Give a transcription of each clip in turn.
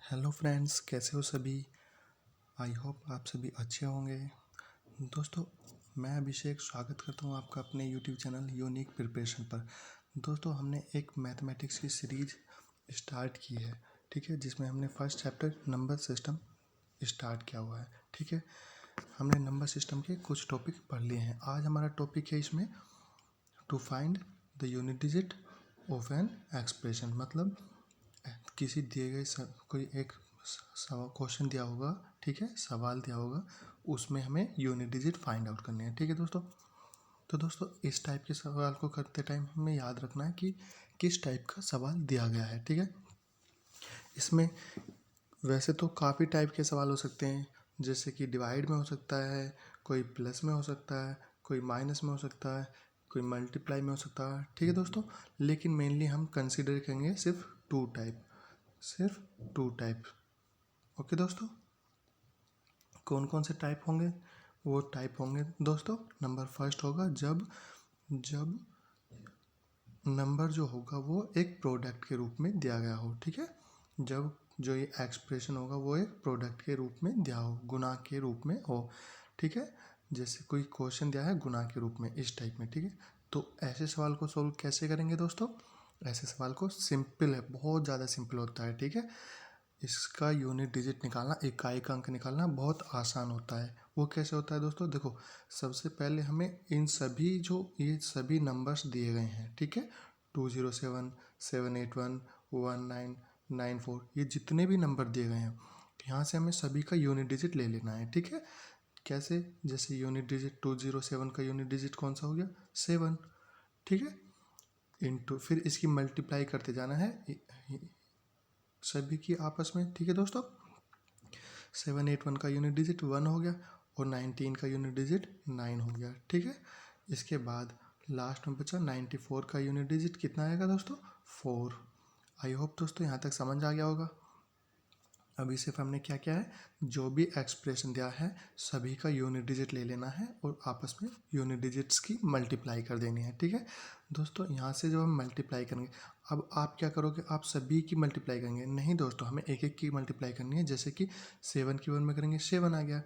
Hello friends, कैसे हो सभी। आई होप आप सभी अच्छे होंगे। दोस्तों, मैं अभिषेक स्वागत करता हूं आपका अपने यूट्यूब चैनल यूनिक प्रिपरेशन पर। दोस्तों, हमने एक मैथमेटिक्स की सीरीज स्टार्ट की है, ठीक है, जिसमें हमने first chapter number system start किया हुआ है। ठीक है, हमने नंबर सिस्टम के कुछ टॉपिक पढ़ लिए हैं। आज हमारा टॉपिक है इसमें to find the unit digit of an expression. मतलब किसी दिए गए कोई एक क्वेश्चन दिया होगा, ठीक है, सवाल दिया होगा, उसमें हमें यूनिट डिजिट फाइंड आउट करनी है। ठीक है दोस्तों, तो दोस्तों इस टाइप के सवाल को करते टाइम हमें याद रखना है कि किस टाइप का सवाल दिया गया है। ठीक है, इसमें वैसे तो काफ़ी टाइप के सवाल हो सकते हैं, जैसे कि डिवाइड में हो सकता है, कोई प्लस में हो सकता है, कोई माइनस में हो सकता है, कोई मल्टीप्लाई में हो सकता है। ठीक है दोस्तों, लेकिन मेनली हम कंसिडर करेंगे सिर्फ टू टाइप। ओके दोस्तों, कौन कौन से टाइप होंगे? वो टाइप होंगे दोस्तों, नंबर फर्स्ट होगा जब जब नंबर जो होगा वो एक प्रोडक्ट के रूप में दिया गया हो। ठीक है, जब जो ये एक्सप्रेशन होगा वो एक प्रोडक्ट के रूप में दिया हो, गुणा के रूप में हो। ठीक है, जैसे कोई क्वेश्चन दिया है गुणा के रूप में, इस टाइप में। ठीक है, तो ऐसे सवाल को सोल्व कैसे करेंगे दोस्तों? ऐसे सवाल को सिंपल है, बहुत ज़्यादा सिंपल होता है। ठीक है, इसका यूनिट डिजिट निकालना, इकाई का अंक निकालना बहुत आसान होता है। वो कैसे होता है दोस्तों? देखो, सबसे पहले हमें इन सभी ये सभी नंबर्स दिए गए हैं, ठीक है, 207, 781, 1994, ये जितने भी नंबर दिए गए हैं, यहाँ से हमें सभी का यूनिट डिजिट ले लेना है। ठीक है, कैसे? जैसे यूनिट डिजिट 207 का यूनिट डिजिट कौन सा हो गया? 7। ठीक है, इंटू फिर इसकी मल्टीप्लाई करते जाना है सभी की आपस में। ठीक है दोस्तों, 781 का यूनिट डिजिट 1 हो गया और 19 का यूनिट डिजिट 9 हो गया। ठीक है, इसके बाद लास्ट में बचा 94 का यूनिट डिजिट कितना आएगा दोस्तों? 4। आई होप दोस्तों यहाँ तक समझ आ गया होगा। अभी सिर्फ हमने क्या किया है, जो भी एक्सप्रेशन दिया है सभी का यूनिट डिजिट ले लेना है और आपस में यूनिट डिजिट्स की मल्टीप्लाई कर देनी है। ठीक है दोस्तों, यहाँ से जब हम मल्टीप्लाई करेंगे, अब आप क्या करोगे, आप सभी की मल्टीप्लाई करेंगे? नहीं दोस्तों, हमें एक एक की मल्टीप्लाई करनी है। जैसे कि 7 की 1 में करेंगे 7 आ गया,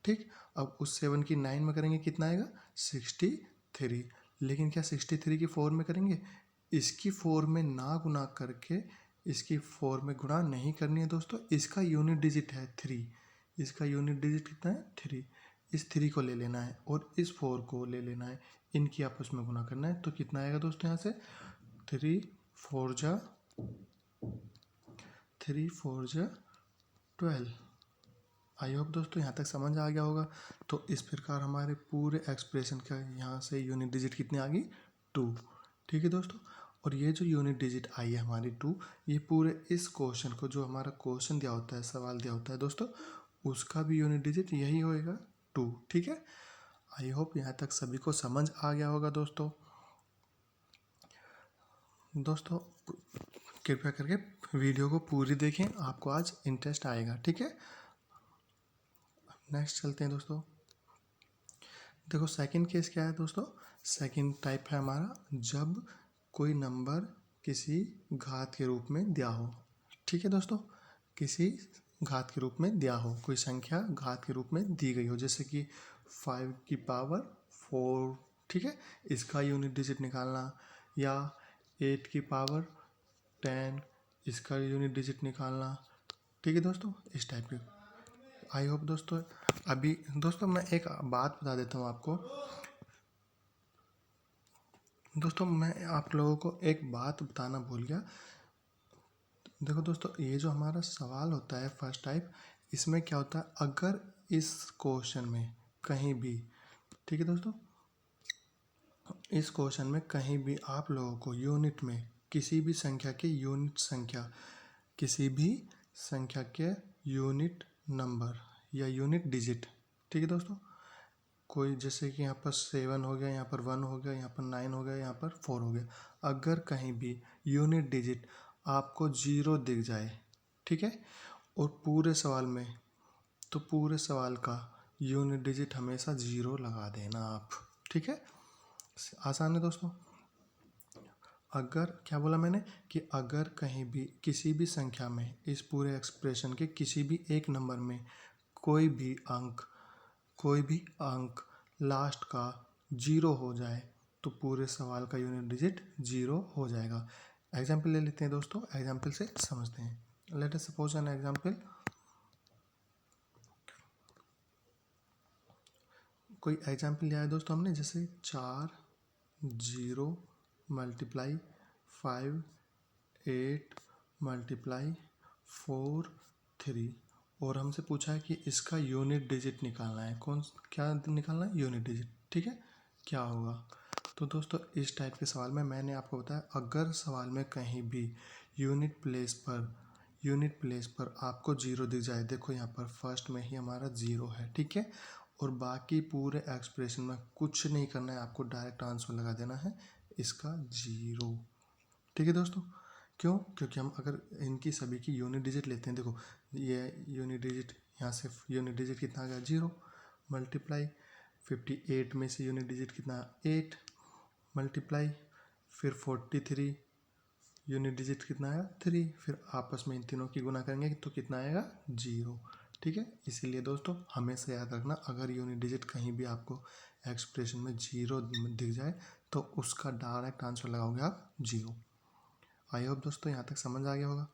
ठीक। अब उस 7 की 9 में करेंगे कितना आएगा? 63। लेकिन क्या 63 की 4 में करेंगे? इसकी 4 में ना गुना करके इसकी 4 में गुणा नहीं करनी है दोस्तों। इसका यूनिट डिजिट है 3, इसका यूनिट डिजिट कितना है? 3। इस 3 को ले लेना है और इस 4 को ले लेना है, इनकी आपस में गुणा करना है। तो कितना आएगा दोस्तों यहाँ से? 3 4 जा 12। आई होप दोस्तों यहाँ तक समझ आ गया होगा। तो इस प्रकार हमारे पूरे एक्सप्रेशन का यहाँ से यूनिट डिजिट कितनी आ गई? 2। ठीक है दोस्तों, और ये जो यूनिट डिजिट आई है हमारी 2, ये पूरे इस क्वेश्चन को, जो हमारा क्वेश्चन दिया होता है, सवाल दिया होता है दोस्तों, उसका भी यूनिट डिजिट यही होएगा, 2। ठीक है, आई होप यहाँ तक सभी को समझ आ गया होगा दोस्तों। दोस्तों, कृपया करके वीडियो को पूरी देखें, आपको आज इंटरेस्ट आएगा। ठीक है, नेक्स्ट चलते हैं दोस्तों। देखो, सेकंड केस क्या है दोस्तों? सेकंड टाइप है हमारा जब कोई नंबर किसी घात के रूप में दिया हो। ठीक है दोस्तों, किसी घात के रूप में दिया हो, कोई संख्या घात के रूप में दी गई हो, जैसे कि 5 की पावर 4। ठीक है, इसका यूनिट डिजिट निकालना, या 8 की पावर 10, इसका यूनिट डिजिट निकालना। ठीक है दोस्तों, इस टाइप के। आई होप दोस्तों, अभी दोस्तों मैं एक बात बता देता हूँ आपको। दोस्तों, मैं आप लोगों को एक बात बताना भूल गया। देखो दोस्तों, ये जो हमारा सवाल होता है फर्स्ट टाइप, इसमें क्या होता है, अगर इस क्वेश्चन में कहीं भी, ठीक है दोस्तों, इस क्वेश्चन में कहीं भी आप लोगों को यूनिट में किसी भी संख्या के यूनिट संख्या, किसी भी संख्या के यूनिट नंबर या यूनिट डिजिट, ठीक है दोस्तों, कोई जैसे कि यहाँ पर 7 हो गया, यहाँ पर 1 हो गया, यहाँ पर 9 हो गया, यहाँ पर 4 हो गया, अगर कहीं भी यूनिट डिजिट आपको 0 दिख जाए, ठीक है, और पूरे सवाल में, तो पूरे सवाल का यूनिट डिजिट हमेशा 0 लगा देना आप। ठीक है, आसान है दोस्तों। अगर क्या बोला मैंने कि अगर कहीं भी किसी भी संख्या में इस पूरे एक्सप्रेशन के किसी भी एक नंबर में कोई भी अंक लास्ट का जीरो हो जाए तो पूरे सवाल का यूनिट डिजिट जीरो हो जाएगा। एग्जाम्पल ले लेते हैं दोस्तों, एग्जाम्पल से समझते हैं। Let us suppose an example. कोई एग्जाम्पल लिया है दोस्तों हमने, जैसे 4 0 मल्टीप्लाई 5 8 मल्टीप्लाई 4 3, और हमसे पूछा है कि इसका यूनिट डिजिट निकालना है। क्या निकालना है? Unit digit. ठीक है, क्या होगा? तो दोस्तों इस टाइप के सवाल में मैंने आपको बताया, अगर सवाल में कहीं भी यूनिट प्लेस पर आपको जीरो दिख जाए, देखो यहाँ पर फर्स्ट में ही हमारा जीरो है, ठीक है, और बाकी पूरे एक्सप्रेशन में कुछ नहीं करना है, आपको डायरेक्ट आंसर लगा देना है इसका जीरो। ठीक है दोस्तों, क्यों? क्योंकि हम अगर इनकी सभी की यूनिट डिजिट लेते हैं, देखो ये यूनिट डिजिट, यहाँ से यूनिट डिजिट कितना आ गया? जीरो। मल्टीप्लाई 58 में से यूनिट डिजिट कितना? 8 मल्टीप्लाई, फिर 43 यूनिट डिजिट कितना आया? 3, फिर आपस में इन तीनों की गुना करेंगे तो कितना आएगा? जीरो। ठीक है, इसीलिए दोस्तों हमेशा याद रखना, अगर यूनिट डिजिट कहीं भी आपको एक्सप्रेशन में जीरो दिख जाए तो उसका डायरेक्ट आंसर लगाओगे आप जीरो। आई होप दोस्तों यहाँ तक समझ आ गया होगा।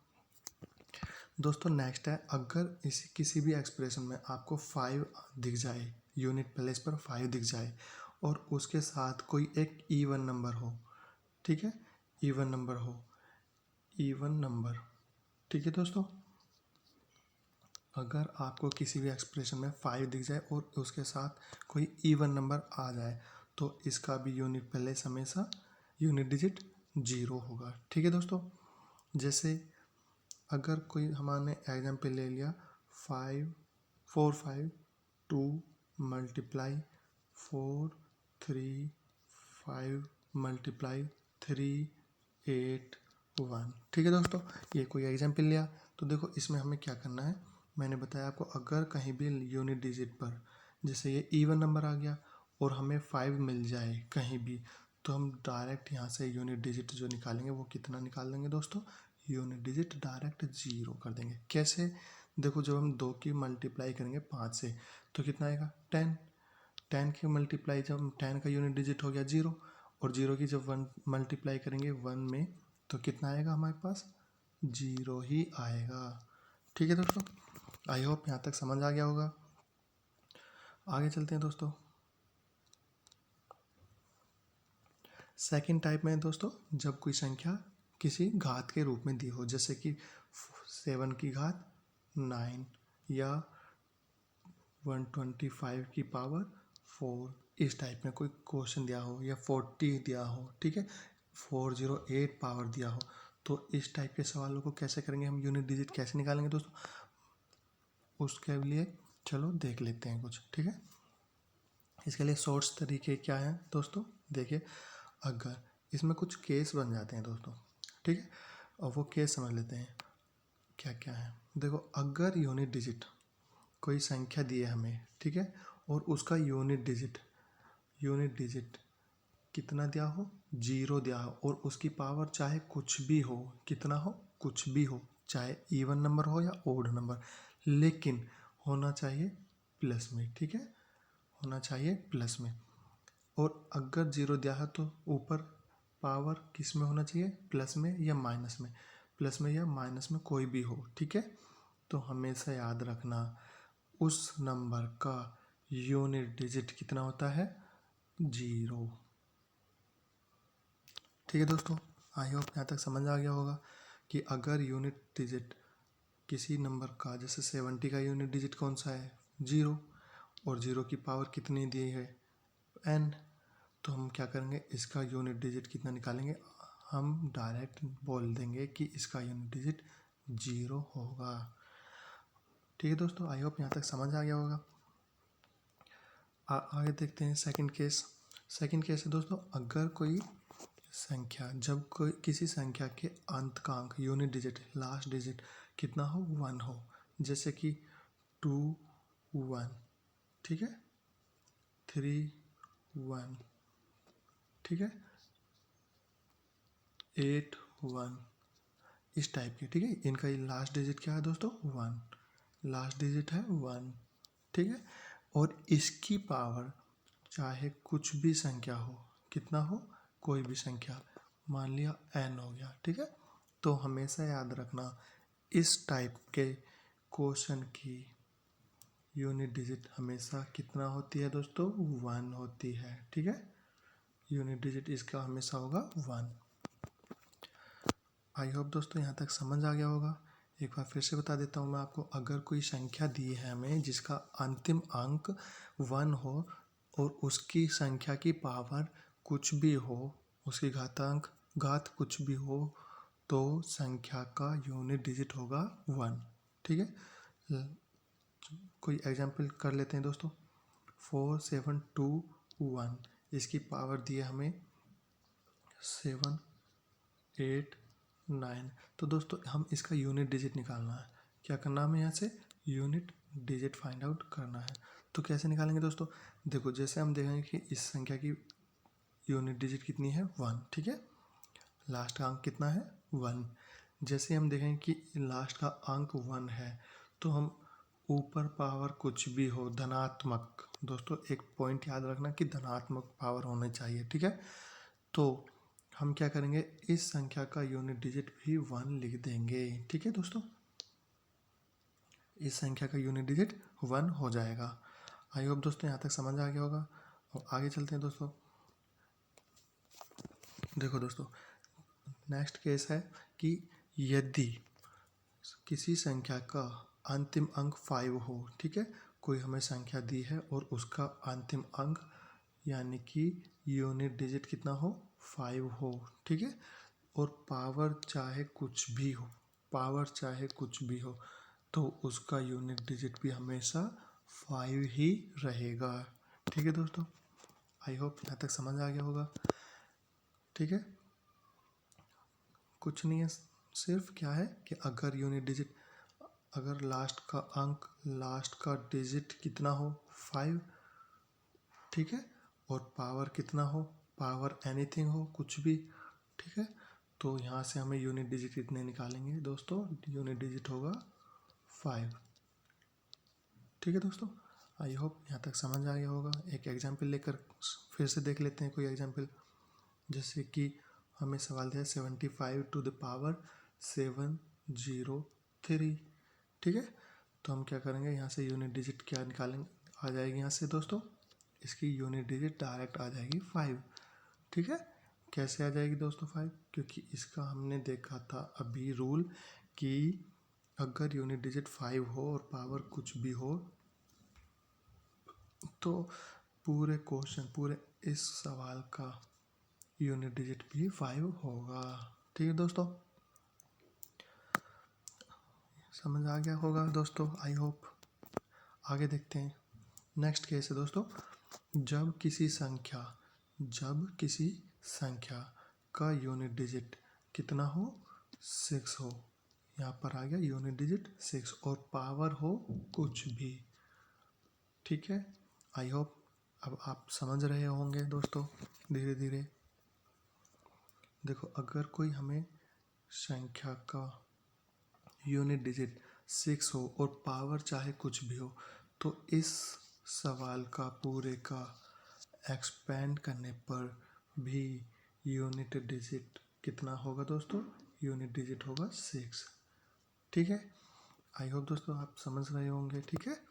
दोस्तों नेक्स्ट है, अगर इसी किसी भी एक्सप्रेशन में आपको 5 दिख जाए, यूनिट प्लेस पर 5 दिख जाए और उसके साथ कोई एक इवन नंबर हो, ठीक है, इवन नंबर, ठीक है दोस्तों, अगर आपको किसी भी एक्सप्रेशन में 5 दिख जाए और उसके साथ कोई इवन नंबर आ जाए तो इसका भी यूनिट प्लेस हमेशा यूनिट डिजिट जीरो होगा। ठीक है दोस्तों, जैसे अगर कोई हमारे एग्जाम्पल ले लिया 4 5 2 मल्टीप्लाई 4 3 5 मल्टीप्लाई 3 8 1। ठीक है दोस्तों, ये कोई एग्जाम्पल लिया, तो देखो इसमें हमें क्या करना है, मैंने बताया आपको, अगर कहीं भी यूनिट डिजिट पर जैसे ये इवन नंबर आ गया और हमें 5 मिल जाए कहीं भी, तो हम डायरेक्ट यहाँ से यूनिट डिजिट जो निकालेंगे वो कितना निकाल देंगे दोस्तों? यूनिट डिजिट डायरेक्ट जीरो कर देंगे। कैसे? देखो जब हम 2 की मल्टीप्लाई करेंगे 5 से तो कितना आएगा? 10। 10 की मल्टीप्लाई, जब 10 का यूनिट डिजिट हो गया जीरो, और जीरो की जब 1 मल्टीप्लाई करेंगे 1 में तो कितना आएगा हमारे पास? जीरो ही आएगा। ठीक है दोस्तों, आई होप यहाँ तक समझ आ गया होगा। आगे चलते हैं दोस्तों। सेकंड टाइप में दोस्तों, जब कोई संख्या किसी घात के रूप में दी हो, जैसे कि 7 की घात 9 या 125 की पावर 4, इस टाइप में कोई क्वेश्चन दिया हो, या 40 दिया हो, ठीक है, 408 पावर दिया हो, तो इस टाइप के सवालों को कैसे करेंगे हम? यूनिट डिजिट कैसे निकालेंगे दोस्तों? उसके लिए चलो देख लेते हैं कुछ। ठीक है, इसके लिए शॉर्ट्स तरीके क्या हैं दोस्तों? देखिए, अगर इसमें कुछ केस बन जाते हैं दोस्तों, ठीक है, और वो केस समझ लेते हैं क्या क्या है। देखो, अगर यूनिट डिजिट कोई संख्या दी है हमें, ठीक है, और उसका यूनिट डिजिट कितना दिया हो? जीरो दिया हो, और उसकी पावर चाहे कुछ भी हो, कितना हो? कुछ भी हो, चाहे इवन नंबर हो या ओड नंबर, लेकिन होना चाहिए प्लस में। ठीक है, होना चाहिए प्लस में। और अगर जीरो दिया है तो ऊपर पावर किस में होना चाहिए? प्लस में या माइनस में? प्लस में या माइनस में कोई भी हो। ठीक है, तो हमेशा याद रखना उस नंबर का यूनिट डिजिट कितना होता है? जीरो। ठीक है दोस्तों, आई होप यहाँ तक समझ आ गया होगा कि अगर यूनिट डिजिट किसी नंबर का, जैसे 70 का यूनिट डिजिट कौन सा है? जीरो, और जीरो की पावर कितनी दी है? n, तो हम क्या करेंगे? इसका यूनिट डिजिट कितना निकालेंगे? हम डायरेक्ट बोल देंगे कि इसका यूनिट डिजिट जीरो होगा। ठीक है दोस्तों, आई होप यहाँ तक समझ आ गया होगा। आगे देखते हैं सेकंड केस। सेकंड केस है दोस्तों, अगर कोई संख्या, जब कोई किसी संख्या के अंत का अंक, यूनिट डिजिट, लास्ट डिजिट कितना हो? 1 हो, जैसे कि 2 1, ठीक है, 3 1, ठीक है, 8 1 इस टाइप के, ठीक है। इनका लास्ट डिजिट क्या है दोस्तों? 1, लास्ट डिजिट है 1, ठीक है। और इसकी पावर चाहे कुछ भी संख्या हो, कितना हो, कोई भी संख्या, मान लिया n हो गया, ठीक है। तो हमेशा याद रखना इस टाइप के क्वेश्चन की यूनिट डिजिट हमेशा कितना होती है दोस्तों? 1 होती है, ठीक है। यूनिट डिजिट इसका हमेशा होगा 1। आई होप दोस्तों यहाँ तक समझ आ गया होगा। एक बार फिर से बता देता हूँ मैं आपको, अगर कोई संख्या दी है हमें जिसका अंतिम अंक 1 हो और उसकी संख्या की पावर कुछ भी हो, उसकी घात कुछ भी हो, तो संख्या का यूनिट डिजिट होगा 1, ठीक है। कोई एग्जाम्पल कर लेते हैं दोस्तों। 4 7 2 1, इसकी पावर दी है हमें 7 8 9। तो दोस्तों हम इसका यूनिट डिजिट निकालना है। क्या करना है हमें? यहाँ से यूनिट डिजिट फाइंड आउट करना है। तो कैसे निकालेंगे दोस्तों? देखो, जैसे हम देखेंगे कि इस संख्या की यूनिट डिजिट कितनी है? 1, ठीक है। लास्ट का अंक कितना है? 1। जैसे हम देखेंगे कि लास्ट का अंक 1 है, तो हम ऊपर पावर कुछ भी हो, धनात्मक, दोस्तों एक पॉइंट याद रखना कि धनात्मक पावर होनी चाहिए, ठीक है। तो हम क्या करेंगे, इस संख्या का यूनिट डिजिट भी 1 लिख देंगे, ठीक है दोस्तों। इस संख्या का यूनिट डिजिट 1 हो जाएगा। आई होप दोस्तों यहाँ तक समझ आ गया होगा। और आगे चलते हैं दोस्तों। देखो दोस्तों, नेक्स्ट केस है कि यदि किसी संख्या का अंतिम अंक 5 हो, ठीक है। कोई हमें संख्या दी है और उसका अंतिम अंक यानी कि यूनिट डिजिट कितना हो? 5 हो, ठीक है। और पावर चाहे कुछ भी हो, तो उसका यूनिट डिजिट भी हमेशा 5 ही रहेगा, ठीक है दोस्तों। आई होप यहाँ तक समझ आ गया होगा, ठीक है। कुछ नहीं है, सिर्फ क्या है कि अगर लास्ट का डिजिट कितना हो? 5, ठीक है। और पावर कितना हो? पावर एनीथिंग हो, कुछ भी, ठीक है। तो यहाँ से हमें यूनिट डिजिट कितने निकालेंगे दोस्तों? यूनिट डिजिट होगा 5, ठीक है दोस्तों। आई होप यहाँ तक समझ आ गया होगा। एक एग्जाम्पल लेकर फिर से देख लेते हैं, कोई एग्जाम्पल। जैसे कि हमें सवाल दिया 75 टू द पावर 703, ठीक है। तो हम क्या करेंगे, यहाँ से यूनिट डिजिट क्या निकालेंगे, आ जाएगी यहाँ से दोस्तों, इसकी यूनिट डिजिट डायरेक्ट आ जाएगी 5, ठीक है। कैसे आ जाएगी दोस्तों 5? क्योंकि इसका हमने देखा था अभी रूल कि अगर यूनिट डिजिट 5 हो और पावर कुछ भी हो, तो पूरे इस सवाल का यूनिट डिजिट भी 5 होगा, ठीक है दोस्तों। समझ आ गया होगा दोस्तों, आई होप। आगे देखते हैं। नेक्स्ट केस है दोस्तों, जब किसी संख्या का यूनिट डिजिट कितना हो? 6 हो। यहाँ पर आ गया यूनिट डिजिट 6 और पावर हो कुछ भी, ठीक है। आई होप अब आप समझ रहे होंगे दोस्तों धीरे धीरे। देखो, अगर कोई हमें संख्या का यूनिट डिजिट 6 हो और पावर चाहे कुछ भी हो, तो इस सवाल का पूरे का एक्सपेंड करने पर भी यूनिट डिजिट कितना होगा दोस्तों? यूनिट डिजिट होगा 6, ठीक है। आई होप दोस्तों आप समझ रहे होंगे, ठीक है,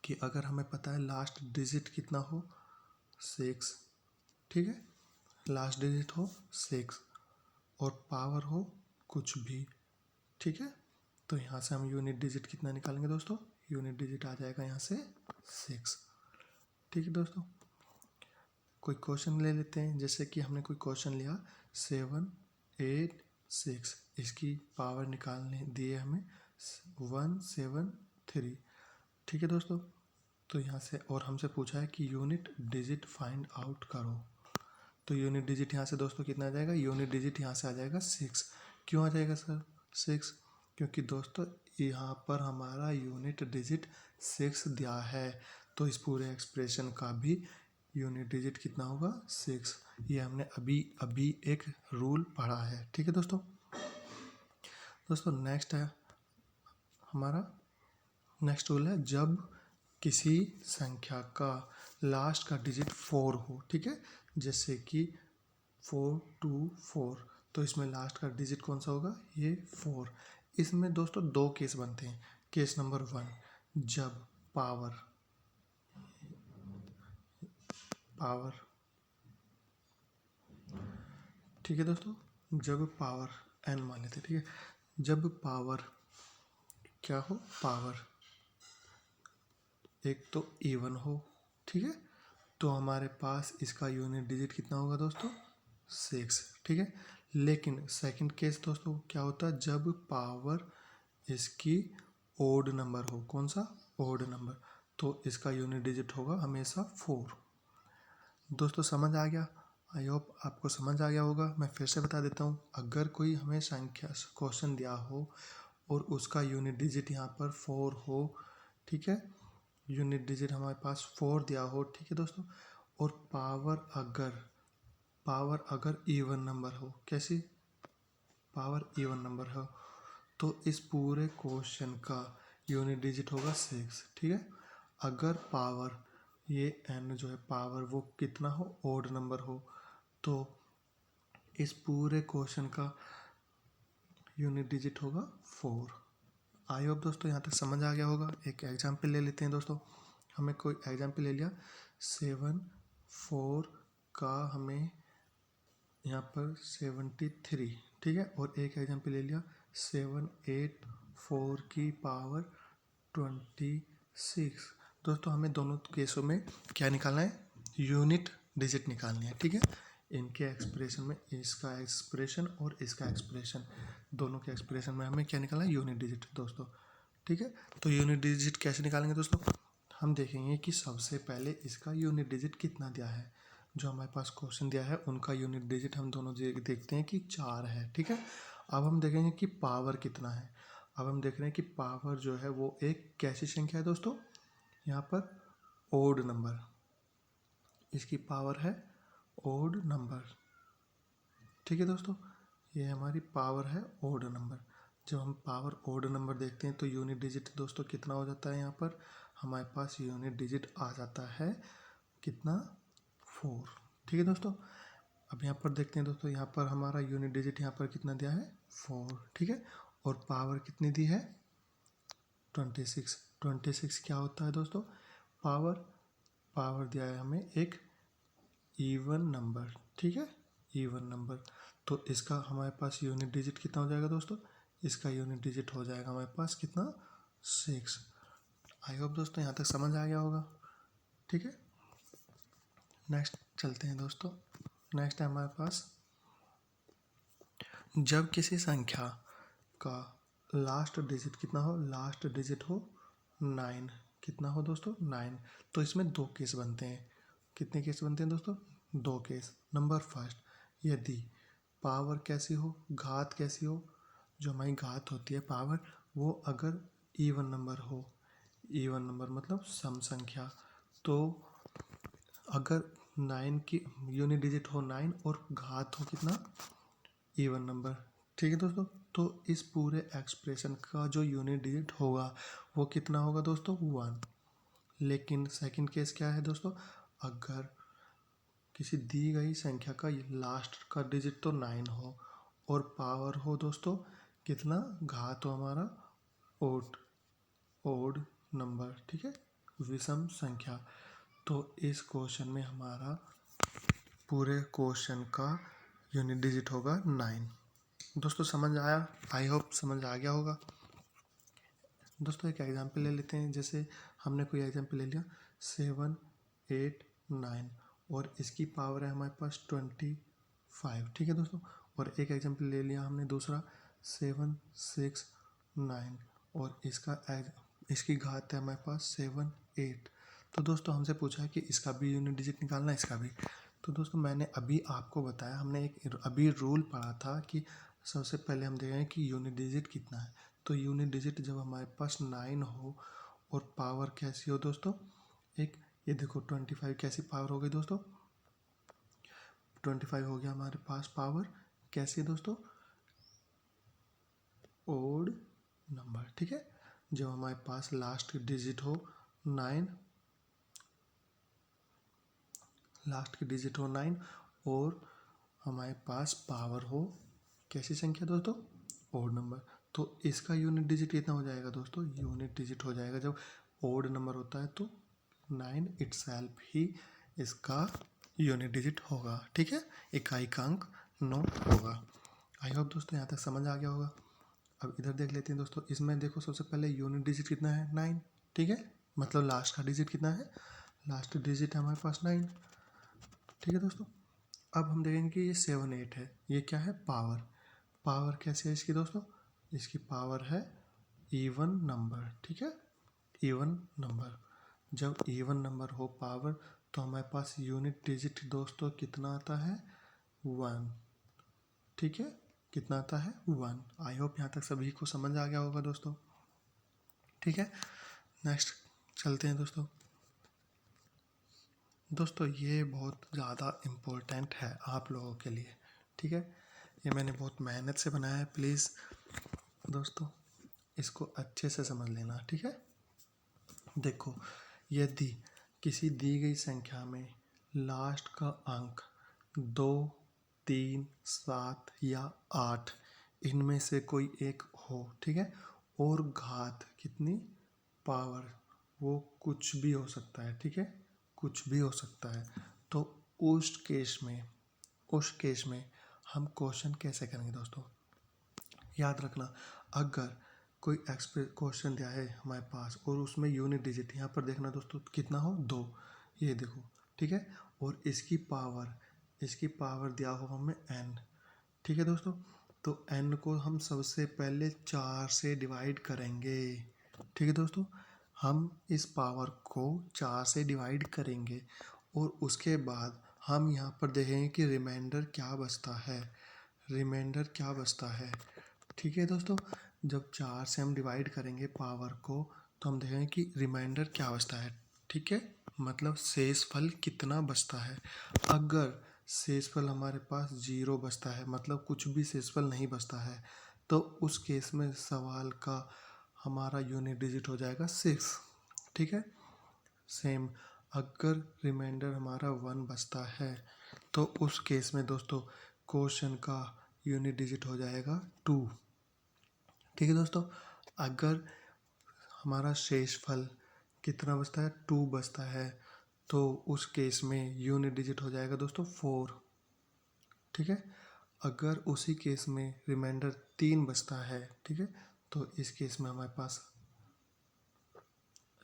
कि अगर हमें पता है लास्ट डिजिट कितना हो? 6, ठीक है। लास्ट डिजिट हो 6 और पावर हो कुछ भी, ठीक है। तो यहाँ से हम यूनिट डिजिट कितना निकालेंगे दोस्तों? यूनिट डिजिट आ जाएगा यहाँ से 6, ठीक है दोस्तों। कोई क्वेश्चन ले लेते हैं। जैसे कि हमने कोई क्वेश्चन लिया 7 8 6, इसकी पावर निकालने दिए हमें 173, ठीक है दोस्तों। तो यहाँ से और हमसे पूछा है कि यूनिट डिजिट फाइंड आउट करो। तो यूनिट डिजिट यहाँ से दोस्तों कितना आ जाएगा? यूनिट डिजिट यहाँ से आ जाएगा 6। क्यों आ जाएगा सर 6? क्योंकि दोस्तों यहाँ पर हमारा यूनिट डिजिट 6 दिया है, तो इस पूरे एक्सप्रेशन का भी यूनिट डिजिट कितना होगा 6। ये हमने अभी अभी एक रूल पढ़ा है, ठीक है दोस्तों। दोस्तों नेक्स्ट है हमारा, नेक्स्ट रूल है जब किसी संख्या का लास्ट का डिजिट 4 हो, ठीक है, जैसे कि 424, तो इसमें लास्ट का डिजिट कौन सा होगा, ये 4। इसमें दोस्तों दो केस बनते हैं। केस नंबर 1, जब पावर पावर ठीक है दोस्तों, जब पावर n मान लेते हैं, ठीक है, जब पावर क्या हो, पावर एक तो इवन हो, ठीक है, तो हमारे पास इसका यूनिट डिजिट कितना होगा दोस्तों 6, ठीक है। लेकिन सेकंड केस दोस्तों क्या होता है, जब पावर इसकी ओड नंबर हो, कौन सा, ओड नंबर, तो इसका यूनिट डिजिट होगा हमेशा 4। दोस्तों समझ आ गया, आई होप आपको समझ आ गया होगा। मैं फिर से बता देता हूँ, अगर कोई हमें संख्या क्वेश्चन दिया हो और उसका यूनिट डिजिट यहाँ पर 4 हो, ठीक है, यूनिट डिजिट हमारे पास 4 दिया हो, ठीक है दोस्तों, और पावर अगर इवन नंबर हो, कैसी, पावर इवन नंबर हो, तो इस पूरे क्वेश्चन का यूनिट डिजिट होगा 6, ठीक है। अगर पावर ये n जो है पावर वो कितना हो, ओड नंबर हो, तो इस पूरे क्वेश्चन का यूनिट डिजिट होगा 4। आई होप दोस्तों यहाँ तक समझ आ गया होगा। एक एग्जाम्पल ले लेते हैं दोस्तों, हमें कोई एग्जाम्पल ले लिया 7 4 का हमें यहाँ पर 73, ठीक है, और एक एग्जाम्पल ले लिया 7 8 4 की पावर 26। दोस्तों हमें दोनों केसों में क्या निकालना है, यूनिट डिजिट निकालनी है, ठीक है। इनके एक्सप्रेशन में इसका एक्सप्रेशन और इसका एक्सप्रेशन, दोनों के एक्सप्रेशन में हमें क्या निकालना है, यूनिट डिजिट दोस्तों, ठीक है। तो यूनिट डिजिट कैसे निकालेंगे दोस्तों, हम देखेंगे कि सबसे पहले इसका यूनिट डिजिट कितना दिया है। जो हमारे पास क्वेश्चन दिया है उनका यूनिट डिजिट हम दोनों देखते हैं कि 4 है, ठीक है। अब हम देखेंगे कि पावर कितना है। अब हम देख रहे हैं कि पावर जो है वो एक कैसी संख्या है दोस्तों, यहाँ पर ओड नंबर, इसकी पावर है ओड नंबर, ठीक है दोस्तों, ये हमारी पावर है ओड नंबर। जब हम पावर ओड नंबर देखते हैं तो यूनिट डिजिट दोस्तों कितना हो जाता है, यहाँ पर हमारे पास यूनिट डिजिट आ जाता है कितना, 4, ठीक है दोस्तों। अब यहाँ पर देखते हैं दोस्तों, यहाँ पर हमारा यूनिट डिजिट यहाँ पर कितना दिया है 4, ठीक है, और पावर कितनी दी है 26। 26 क्या होता है दोस्तों, पावर दिया है हमें एक इवन नंबर, ठीक है, इवन नंबर, तो इसका हमारे पास यूनिट डिजिट कितना हो जाएगा दोस्तों, इसका यूनिट डिजिट हो जाएगा हमारे पास कितना 6। आई होप दोस्तों यहाँ तक समझ आ गया होगा, ठीक है। नेक्स्ट चलते हैं दोस्तों, नेक्स्ट है हमारे पास जब किसी संख्या का लास्ट डिजिट कितना हो, लास्ट डिजिट हो 9, कितना हो दोस्तों 9, तो इसमें दो केस बनते हैं। कितने केस बनते हैं दोस्तों, दो केस। नंबर फर्स्ट, यदि पावर कैसी हो, घात कैसी हो, जो हमारी घात होती है पावर, वो अगर इवन नंबर हो, इवन नंबर मतलब सम संख्या, तो अगर 9 की यूनिट डिजिट हो 9 और घात हो कितना, इवन नंबर, ठीक है दोस्तों, तो इस पूरे एक्सप्रेशन का जो यूनिट डिजिट होगा वो कितना होगा दोस्तों 1। लेकिन सेकंड केस क्या है दोस्तों, अगर किसी दी गई संख्या का लास्ट का डिजिट तो 9 हो और पावर हो दोस्तों कितना, घात हो हमारा ओड नंबर, ठीक है, विषम संख्या, तो इस क्वेश्चन में हमारा पूरे क्वेश्चन का यूनिट डिजिट होगा 9। दोस्तों समझ आया, आई होप समझ आ गया होगा। दोस्तों एक एग्जांपल ले लेते हैं, जैसे हमने कोई एग्जांपल ले लिया 7 8 9 और इसकी पावर है हमारे पास 25, ठीक है दोस्तों, और एक एग्जांपल ले लिया हमने दूसरा 7 6 9 और इसकी घात है हमारे पास 7 8। तो दोस्तों हमसे पूछा है कि इसका भी यूनिट डिजिट निकालना है, इसका भी। तो दोस्तों मैंने अभी आपको बताया, हमने एक अभी रूल पढ़ा था कि सबसे पहले हम देखेंगे कि यूनिट डिजिट कितना है। तो यूनिट डिजिट जब हमारे पास 9 हो और पावर कैसी हो दोस्तों, एक ये देखो 25 कैसी पावर हो गई दोस्तों, 25 हो गया हमारे पास पावर कैसी दोस्तों, ओड नंबर। ठीक है, जब हमारे पास लास्ट डिजिट हो 9, लास्ट की डिजिट हो 9 और हमारे पास पावर हो कैसी संख्या दोस्तों, ओड नंबर। तो इसका यूनिट डिजिट कितना हो जाएगा दोस्तों, यूनिट डिजिट हो जाएगा जब ओड नंबर होता है तो 9 इटसेल्फ ही इसका यूनिट डिजिट होगा। ठीक है, इकाई का अंक 9 होगा। आई होप दोस्तों यहाँ तक समझ आ गया होगा। अब इधर देख लेते हैं दोस्तों, इसमें देखो सबसे पहले यूनिट डिजिट कितना है 9। ठीक है, मतलब लास्ट का डिजिट कितना है, लास्ट डिजिट है हमारे पास 9। ठीक है दोस्तों, अब हम देखेंगे कि ये 7 8 है, ये क्या है पावर, पावर कैसे है इसकी दोस्तों, इसकी पावर है इवन नंबर। ठीक है, इवन नंबर, जब इवन नंबर हो पावर तो हमारे पास यूनिट डिजिट दोस्तों कितना आता है 1। ठीक है, कितना आता है 1। आई होप यहाँ तक सभी को समझ आ गया होगा दोस्तों। ठीक है, नेक्स्ट चलते हैं दोस्तों। दोस्तों ये बहुत ज़्यादा इम्पोर्टेंट है आप लोगों के लिए। ठीक है, ये मैंने बहुत मेहनत से बनाया है, प्लीज़ दोस्तों इसको अच्छे से समझ लेना। ठीक है, देखो यदि किसी दी गई संख्या में लास्ट का अंक 2 3 7 या 8 इनमें से कोई एक हो, ठीक है, और घात कितनी पावर, वो कुछ भी हो सकता है। ठीक है, कुछ भी हो सकता है, तो उस केस में हम क्वेश्चन कैसे करेंगे दोस्तों, याद रखना। अगर कोई क्वेश्चन दिया है हमारे पास और उसमें यूनिट डिजिट यहाँ पर देखना दोस्तों कितना हो 2, ये देखो। ठीक है, और इसकी पावर दिया हो हमें n। ठीक है दोस्तों, तो n को हम सबसे पहले 4 से डिवाइड करेंगे। ठीक है दोस्तों, हम इस पावर को 4 से डिवाइड करेंगे और उसके बाद हम यहाँ पर देखेंगे कि रिमाइंडर क्या बचता है, रिमाइंडर क्या बचता है। ठीक है दोस्तों, जब 4 से हम डिवाइड करेंगे पावर को तो हम देखेंगे कि रिमाइंडर क्या बचता है। ठीक है, मतलब शेषफल कितना बचता है। अगर शेषफल हमारे पास 0 बचता है, मतलब कुछ भी शेषफल नहीं बचता है, तो उस केस में सवाल का हमारा यूनिट डिजिट हो जाएगा 6। ठीक है, सेम अगर रिमाइंडर हमारा 1 बचता है तो उस केस में दोस्तों क्वेश्चन का यूनिट डिजिट हो जाएगा 2। ठीक है दोस्तों, अगर हमारा शेषफल कितना बचता है 2 बचता है तो उस केस में यूनिट डिजिट हो जाएगा दोस्तों 4। ठीक है, अगर उसी केस में रिमाइंडर 3 बचता है, ठीक है, तो इस केस में हमारे पास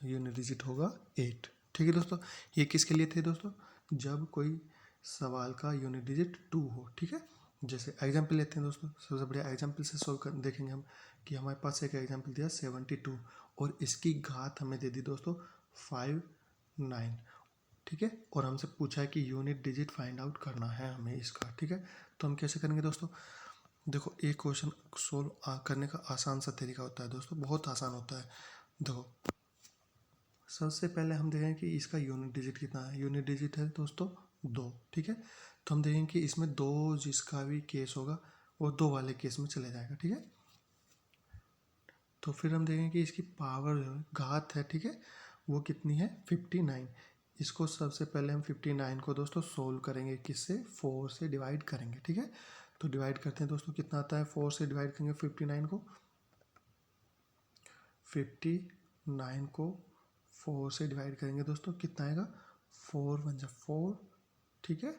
यूनिट डिजिट होगा 8। ठीक है दोस्तों, ये किसके लिए थे दोस्तों, जब कोई सवाल का यूनिट डिजिट 2 हो। ठीक है, जैसे एग्जाम्पल लेते हैं दोस्तों, सबसे बढ़िया एग्जाम्पल से सोल्व कर देखेंगे हम कि हमारे पास एक एग्जाम्पल दिया 72 और इसकी घात हमें दे दी दोस्तों 59। ठीक है, और हमसे पूछा है कि यूनिट डिजिट फाइंड आउट करना है हमें इसका। ठीक है, तो हम कैसे करेंगे दोस्तों, देखो एक क्वेश्चन सोल्व करने का आसान सा तरीका होता है दोस्तों, बहुत आसान होता है। देखो सबसे पहले हम देखें कि इसका यूनिट डिजिट कितना है, यूनिट डिजिट है दोस्तों 2। ठीक है, तो हम देखेंगे कि इसमें 2 जिसका भी केस होगा वो 2 वाले केस में चले जाएगा। ठीक है, तो फिर हम देखेंगे कि इसकी पावर घात है, ठीक है, वो कितनी है 59। इसको सबसे पहले हम 59 को दोस्तों सोल्व करेंगे, किससे 4 से डिवाइड करेंगे। ठीक है, तो डिवाइड करते हैं दोस्तों, कितना आता है 4 से डिवाइड करेंगे 59 को, 59 को 4 से डिवाइड करेंगे दोस्तों कितना आएगा 4 1 जा 4। ठीक है,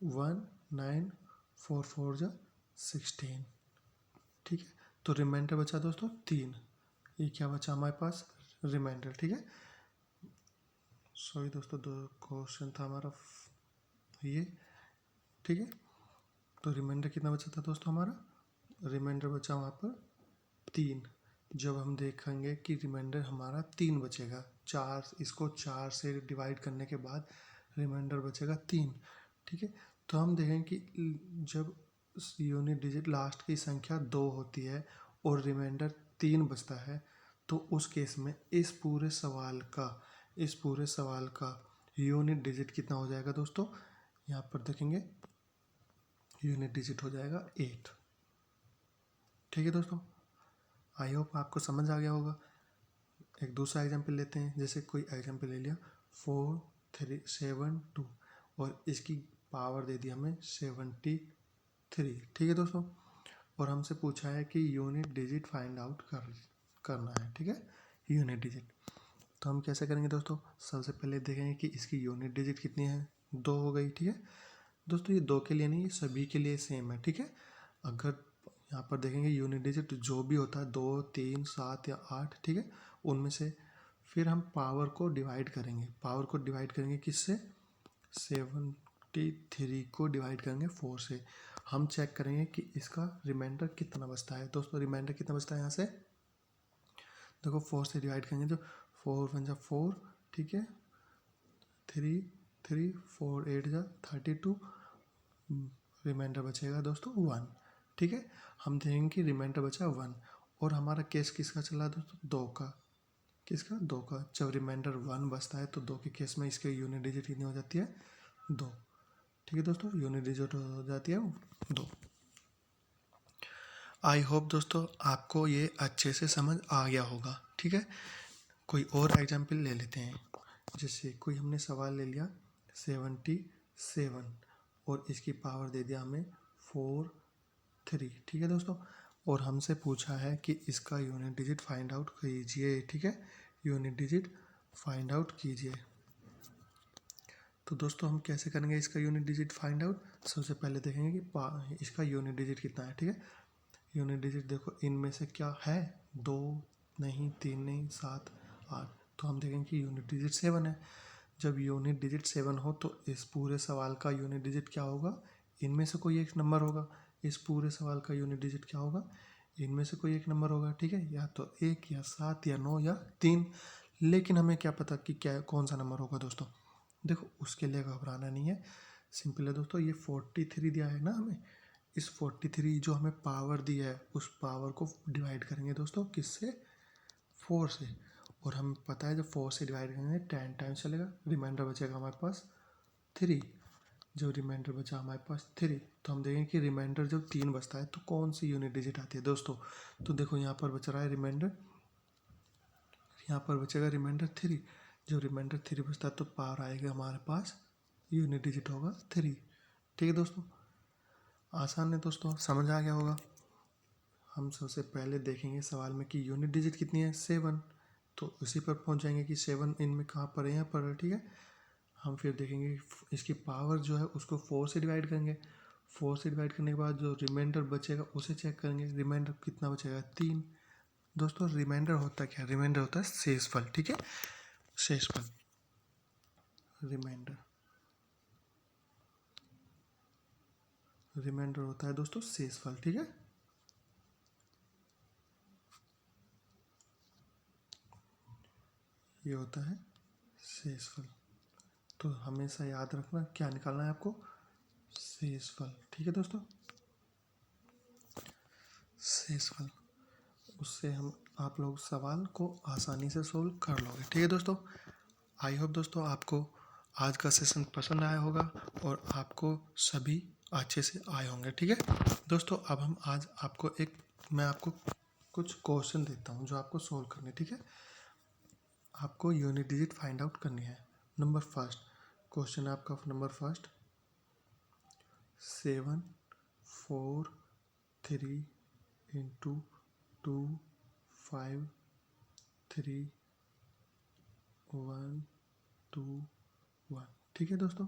1 9 4 4 जा 16। ठीक है, तो रिमाइंडर बचा दोस्तों 3। ये क्या बचा हमारे पास रिमाइंडर। ठीक है, सॉरी दोस्तों, दो क्वेश्चन था हमारा ये। ठीक है, तो रिमाइंडर कितना बचा था दोस्तों, हमारा रिमाइंडर बचा वहाँ पर 3। जब हम देखेंगे कि रिमाइंडर हमारा 3 बचेगा, 4 इसको 4 से डिवाइड करने के बाद रिमाइंडर बचेगा 3। ठीक है, तो हम देखेंगे कि जब यूनिट डिजिट लास्ट की संख्या 2 होती है और रिमाइंडर 3 बचता है तो उस केस में इस पूरे सवाल का इस पूरे सवाल का यूनिट डिजिट कितना हो जाएगा दोस्तों? यहाँ पर देखेंगे यूनिट डिजिट हो जाएगा 8। ठीक है दोस्तों, आई होप आपको समझ आ गया होगा। एक दूसरा एग्जाम्पल लेते हैं। जैसे कोई एग्जाम्पल ले लिया 4 3 7 2 और इसकी पावर दे दी हमें 73। ठीक है दोस्तों, और हमसे पूछा है कि यूनिट डिजिट फाइंड आउट करना है। ठीक है, यूनिट डिजिट तो हम कैसे करेंगे दोस्तों? सबसे पहले देखेंगे कि इसकी यूनिट डिजिट कितनी है। 2 हो गई। ठीक है दोस्तों, ये 2 के लिए नहीं, सभी के लिए सेम है। ठीक है, अगर यहाँ पर देखेंगे यूनिट डिजिट जो भी होता है 2 3 7 या 8, ठीक है, उनमें से फिर हम पावर को डिवाइड करेंगे। पावर को डिवाइड करेंगे किससे? 73 को डिवाइड करेंगे 4 से। हम चेक करेंगे कि इसका रिमाइंडर कितना बचता है। दोस्तों रिमाइंडर कितना बचता है यहाँ से? देखो 4 से डिवाइड करेंगे तो 4 1 जा 4, ठीक है, 3 3 4 8 जा 32, रिमाइंडर बचेगा दोस्तों 1। ठीक है, हम देखेंगे कि रिमाइंडर बचा 1 और हमारा केस किसका चला दोस्तों? 2 का। किसका? 2 का। जब रिमाइंडर 1 बचता है तो 2 के केस में इसके यूनिट डिजिट कितनी हो जाती है? 2। ठीक है दोस्तों, यूनिट डिजिट हो जाती है 2। आई होप दोस्तों आपको ये अच्छे से समझ आ गया होगा। ठीक है, कोई और एग्जाम्पल ले लेते हैं। जैसे कोई हमने सवाल ले लिया 77 और इसकी पावर दे दिया हमें 4 3। ठीक है दोस्तों, और हमसे पूछा है कि इसका यूनिट डिजिट फाइंड आउट कीजिए। ठीक है, यूनिट डिजिट फाइंड आउट कीजिए। तो दोस्तों हम कैसे करेंगे इसका यूनिट डिजिट फाइंड आउट? सबसे पहले देखेंगे कि इसका यूनिट डिजिट कितना है। ठीक है, यूनिट डिजिट देखो इनमें से क्या है? 2 नहीं, 3 नहीं, 7 8, तो हम देखेंगे कि यूनिट डिजिट 7 है। जब यूनिट डिजिट 7 हो तो इस पूरे सवाल का यूनिट डिजिट क्या होगा? इनमें से कोई एक नंबर होगा। इस पूरे सवाल का यूनिट डिजिट क्या होगा? इनमें से कोई एक नंबर होगा। ठीक है, या तो 1 या 7 या 9 या 3, लेकिन हमें क्या पता कि क्या कौन सा नंबर होगा दोस्तों? देखो उसके लिए घबराना नहीं है, सिंपल है दोस्तों। ये 43 दिया है ना हमें, इस 43 जो हमें पावर दी है उस पावर को डिवाइड करेंगे दोस्तों किससे? 4 से। और हमें पता है जब 4 से डिवाइड करेंगे 10 टाइम्स चलेगा, रिमाइंडर बचेगा हमारे पास 3। जब रिमाइंडर बचा हमारे पास 3 तो हम देखेंगे कि रिमाइंडर जब 3 बचता है तो कौन सी यूनिट डिजिट आती है दोस्तों? तो देखो यहाँ पर बच रहा है रिमाइंडर, यहाँ पर बचेगा रिमाइंडर 3। जब रिमाइंडर 3 बचता है तो पावर आएगा हमारे पास, यूनिट डिजिट होगा 3। ठीक है दोस्तों, आसान है दोस्तों, समझ आ गया होगा। हम सबसे पहले देखेंगे सवाल में कि यूनिट डिजिट कितनी है? 7। तो उसी पर पहुंच जाएंगे कि 7 इनमें कहाँ पर है? यहाँ पर है। ठीक है, हम फिर देखेंगे इसकी पावर जो है उसको 4 से डिवाइड करेंगे। 4 से डिवाइड करने के बाद जो रिमाइंडर बचेगा उसे चेक करेंगे, रिमाइंडर कितना बचेगा? 3। दोस्तों रिमाइंडर होता क्या है? रिमाइंडर होता है शेषफल। ठीक है, शेषफल, रिमाइंडर, रिमाइंडर होता है दोस्तों शेषफल। ठीक है, ये होता है शेषफल। तो हमेशा याद रखना क्या निकालना है आपको? शेषफल। ठीक है दोस्तों, शेषफल, उससे हम आप लोग सवाल को आसानी से सोल्व कर लोगे। ठीक है दोस्तों, आई होप दोस्तों आपको आज का सेशन पसंद आया होगा और आपको सभी अच्छे से आए होंगे। ठीक है दोस्तों, अब हम आज मैं आपको कुछ क्वेश्चन देता हूँ जो आपको सोल्व करने। ठीक है, आपको यूनिट डिजिट फाइंड आउट करनी है। नंबर फर्स्ट क्वेश्चन है आपका, नंबर फर्स्ट 7 4 3 इंटू 2 5 3 1 2 1। ठीक है दोस्तों,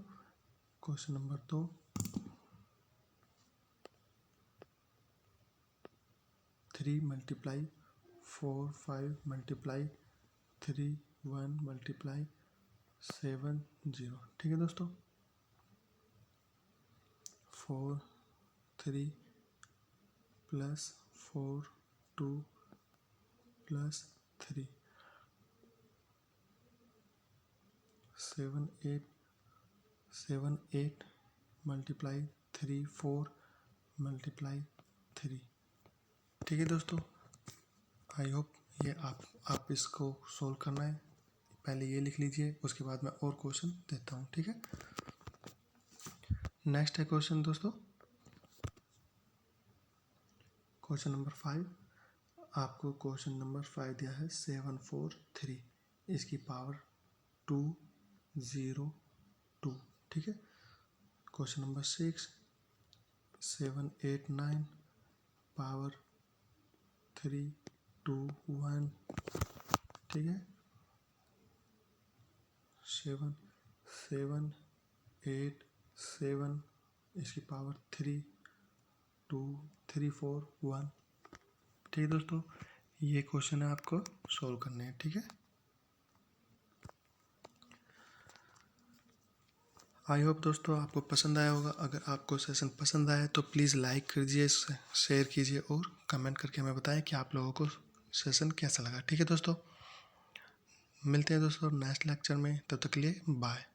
question number 2 3 multiply 4 5 multiply 3 1 multiply 7 0। ठीक है दोस्तों, 4 3 प्लस 4 2 प्लस 3 7 8 मल्टीप्लाई 3 4 मल्टीप्लाई 3। ठीक है दोस्तों, आई होप ये आप इसको सोल्व करना है। पहले ये लिख लीजिए, उसके बाद मैं और क्वेश्चन देता हूँ, ठीक है। नेक्स्ट है क्वेश्चन दोस्तों, क्वेश्चन नंबर 5। आपको क्वेश्चन नंबर 5 दिया है 743, इसकी पावर 202, ठीक है। क्वेश्चन नंबर 6, 789 पावर 321, ठीक है। 787 इसकी पावर 32341, ठीक है दोस्तों। ये क्वेश्चन है आपको सॉल्व करने हैं, ठीक है। आई होप दोस्तों आपको पसंद आया होगा। अगर आपको सेशन पसंद आया तो प्लीज़ लाइक कीजिए, शेयर कीजिए और कमेंट करके हमें बताएं कि आप लोगों को सेशन कैसा लगा, ठीक है दोस्तों। मिलते हैं दोस्तों नेक्स्ट लेक्चर में, तब तक के लिए बाय।